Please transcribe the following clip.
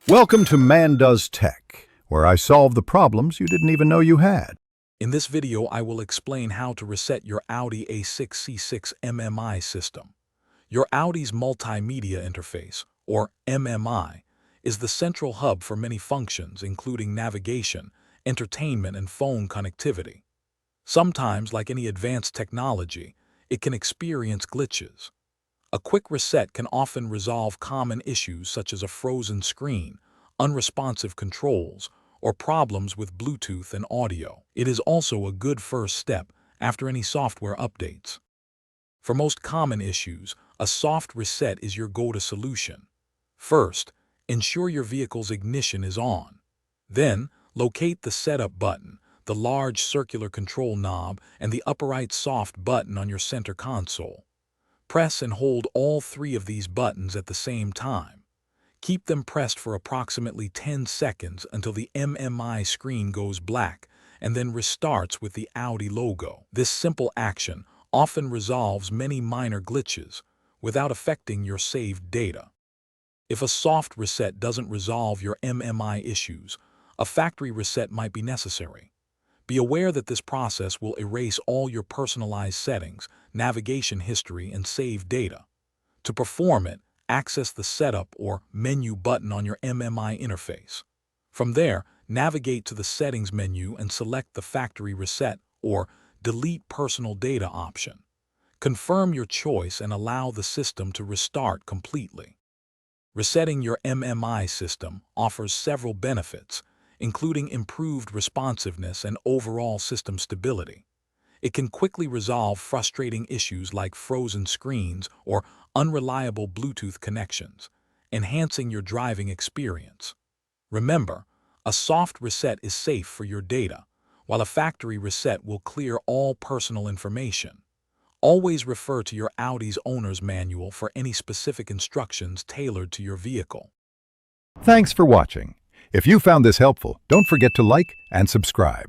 Welcome to Man Does Tech, where I solve the problems you didn't even know you had. In this video, I will explain how to reset your Audi A6 C6 MMI system. Your Audi's multimedia interface, or MMI, is the central hub for many functions, including navigation, entertainment, and phone connectivity. Sometimes, like any advanced technology, it can experience glitches. A quick reset can often resolve common issues such as a frozen screen, unresponsive controls, or problems with Bluetooth and audio. It is also a good first step after any software updates. For most common issues, a soft reset is your go-to solution. First, ensure your vehicle's ignition is on. Then, locate the setup button, the large circular control knob, and the upper right soft button on your center console. Press and hold all three of these buttons at the same time. Keep them pressed for approximately 10 seconds until the MMI screen goes black and then restarts with the Audi logo. This simple action often resolves many minor glitches without affecting your saved data. If a soft reset doesn't resolve your MMI issues, a factory reset might be necessary. Be aware that this process will erase all your personalized settings, navigation history, and saved data. To perform it, access the Setup or Menu button on your MMI interface. From there, navigate to the Settings menu and select the Factory Reset or Delete Personal Data option. Confirm your choice and allow the system to restart completely. Resetting your MMI system offers several benefits, including improved responsiveness and overall system stability. It can quickly resolve frustrating issues like frozen screens or unreliable Bluetooth connections, enhancing your driving experience. Remember, a soft reset is safe for your data, while a factory reset will clear all personal information. Always refer to your Audi's owner's manual for any specific instructions tailored to your vehicle. Thanks for watching. If you found this helpful, don't forget to like and subscribe.